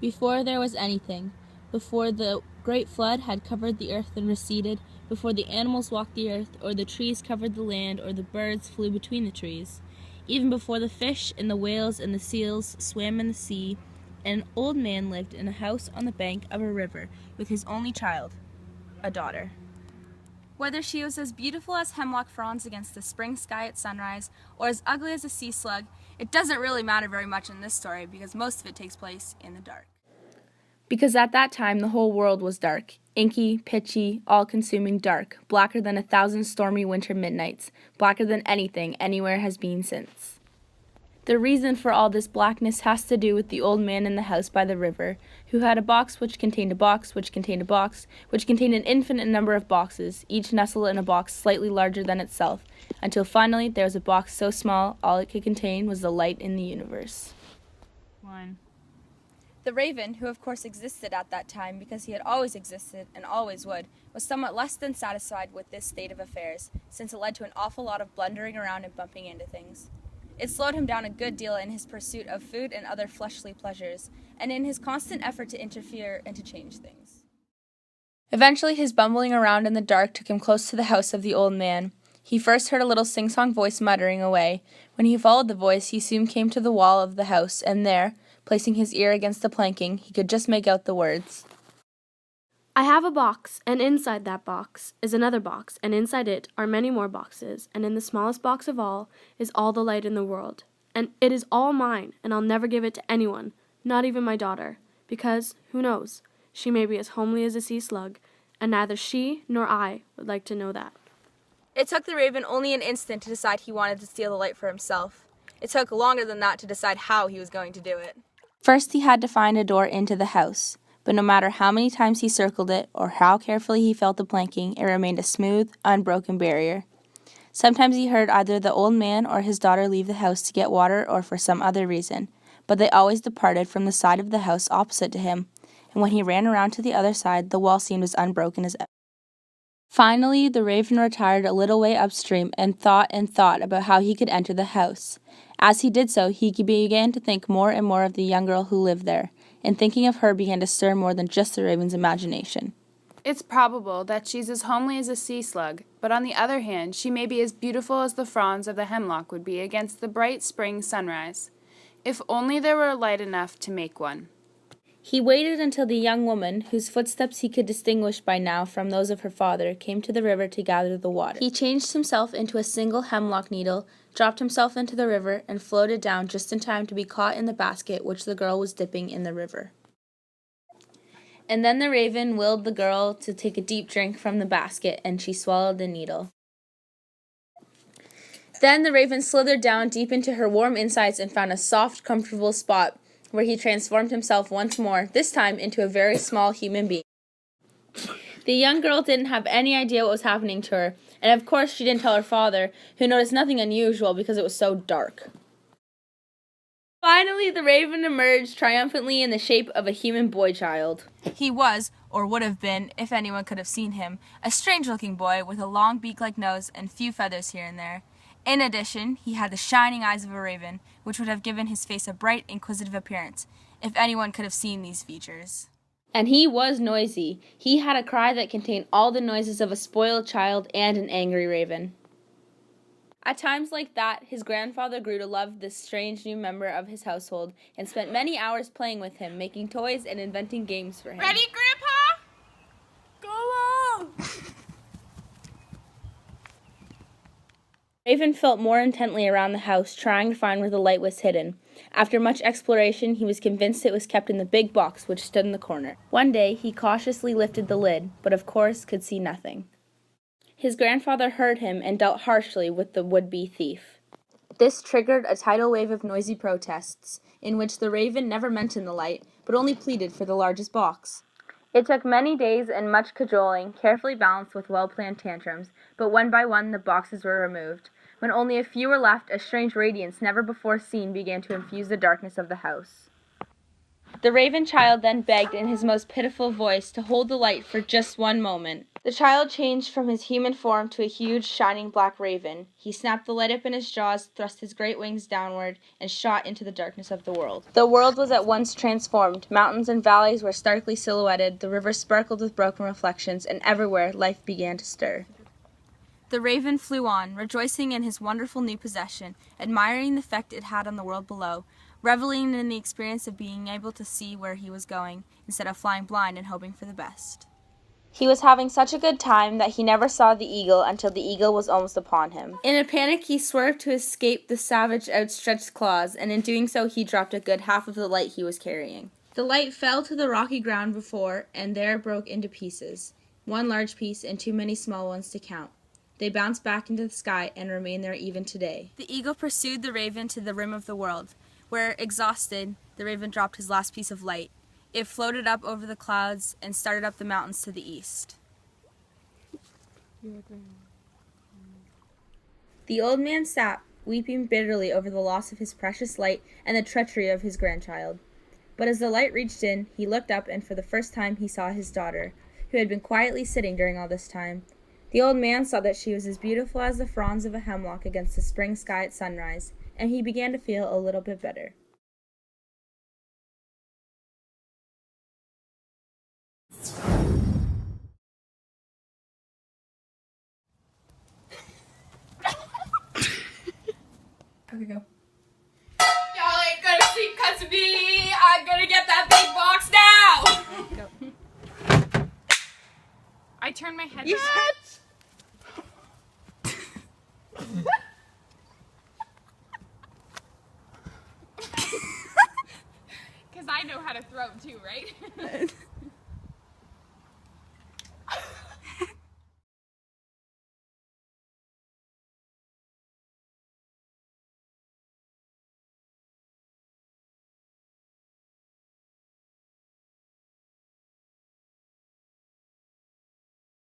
before there was anything, before the great flood had covered the earth and receded, before the animals walked the earth, or the trees covered the land, or the birds flew between the trees, even before the fish and the whales and the seals swam in the sea, an old man lived in a house on the bank of a river with his only child, a daughter. Whether she was as beautiful as hemlock fronds against the spring sky at sunrise, or as ugly as a sea slug, it doesn't really matter very much in this story because most of it takes place in the dark. Because at that time the whole world was dark, inky, pitchy, all-consuming dark, blacker than 1,000 stormy winter midnights, blacker than anything anywhere has been since. The reason for all this blackness has to do with the old man in the house by the river, who had a box which contained a box which contained a box which contained an infinite number of boxes, each nestled in a box slightly larger than itself, until finally there was a box so small all it could contain was the light in the universe. 1. The raven, who of course existed at that time because he had always existed and always would, was somewhat less than satisfied with this state of affairs, since it led to an awful lot of blundering around and bumping into things. It slowed him down a good deal in his pursuit of food and other fleshly pleasures, and in his constant effort to interfere and to change things. Eventually his bumbling around in the dark took him close to the house of the old man. He first heard a little sing-song voice muttering away. When he followed the voice, he soon came to the wall of the house, and there, placing his ear against the planking, he could just make out the words. I have a box, and inside that box is another box, and inside it are many more boxes, and in the smallest box of all is all the light in the world. And it is all mine, and I'll never give it to anyone, not even my daughter, because, who knows, she may be as homely as a sea slug, and neither she nor I would like to know that. It took the raven only an instant to decide he wanted to steal the light for himself. It took longer than that to decide how he was going to do it. First he had to find a door into the house. But no matter how many times he circled it, or how carefully he felt the planking, it remained a smooth, unbroken barrier. Sometimes he heard either the old man or his daughter leave the house to get water or for some other reason, but they always departed from the side of the house opposite to him, and when he ran around to the other side, the wall seemed as unbroken as ever. Finally, the raven retired a little way upstream and thought about how he could enter the house. As he did so, he began to think more and more of the young girl who lived there, and thinking of her began to stir more than just the raven's imagination. It's probable that she's as homely as a sea slug, but on the other hand, she may be as beautiful as the fronds of the hemlock would be against the bright spring sunrise. If only there were light enough to make one. He waited until the young woman, whose footsteps he could distinguish by now from those of her father, came to the river to gather the water. He changed himself into a single hemlock needle, dropped himself into the river, and floated down just in time to be caught in the basket which the girl was dipping in the river. And then the raven willed the girl to take a deep drink from the basket, and she swallowed the needle. Then the raven slithered down deep into her warm insides and found a soft, comfortable spot where he transformed himself once more, this time into a very small human being. The young girl didn't have any idea what was happening to her, and of course she didn't tell her father, who noticed nothing unusual because it was so dark. Finally, the raven emerged triumphantly in the shape of a human boy-child. He was, or would have been, if anyone could have seen him, a strange-looking boy with a long beak-like nose and few feathers here and there. In addition, he had the shining eyes of a raven, which would have given his face a bright, inquisitive appearance, if anyone could have seen these features. And he was noisy. He had a cry that contained all the noises of a spoiled child and an angry raven. At times like that, his grandfather grew to love this strange new member of his household and spent many hours playing with him, making toys and inventing games for him. Ready, Grandpa? Go on! Raven felt more intently around the house, trying to find where the light was hidden. After much exploration, he was convinced it was kept in the big box which stood in the corner. One day, he cautiously lifted the lid, but of course could see nothing. His grandfather heard him and dealt harshly with the would-be thief. This triggered a tidal wave of noisy protests, in which the raven never mentioned the light, but only pleaded for the largest box. It took many days and much cajoling, carefully balanced with well-planned tantrums, but one by one the boxes were removed. When only a few were left, a strange radiance never before seen began to infuse the darkness of the house. The raven child then begged in his most pitiful voice to hold the light for just one moment. The child changed from his human form to a huge, shining black raven. He snapped the light up in his jaws, thrust his great wings downward, and shot into the darkness of the world. The world was at once transformed. Mountains and valleys were starkly silhouetted, the river sparkled with broken reflections, and everywhere life began to stir. The raven flew on, rejoicing in his wonderful new possession, admiring the effect it had on the world below, reveling in the experience of being able to see where he was going, instead of flying blind and hoping for the best. He was having such a good time that he never saw the eagle until the eagle was almost upon him. In a panic, he swerved to escape the savage outstretched claws, and in doing so, he dropped a good half of the light he was carrying. The light fell to the rocky ground before, and there broke into pieces, one large piece and too many small ones to count. They bounced back into the sky and remain there even today. The eagle pursued the raven to the rim of the world, where, exhausted, the raven dropped his last piece of light. It floated up over the clouds and started up the mountains to the east. The old man sat, weeping bitterly over the loss of his precious light and the treachery of his grandchild. But as the light reached in, he looked up, and for the first time he saw his daughter, who had been quietly sitting during all this time. The old man saw that she was as beautiful as the fronds of a hemlock against the spring sky at sunrise, and he began to feel a little bit better. Okay, go. Y'all ain't gonna see 'cause of me. I'm gonna get that big box now. Go. I turned my head You back. Because I know how to throw too, right?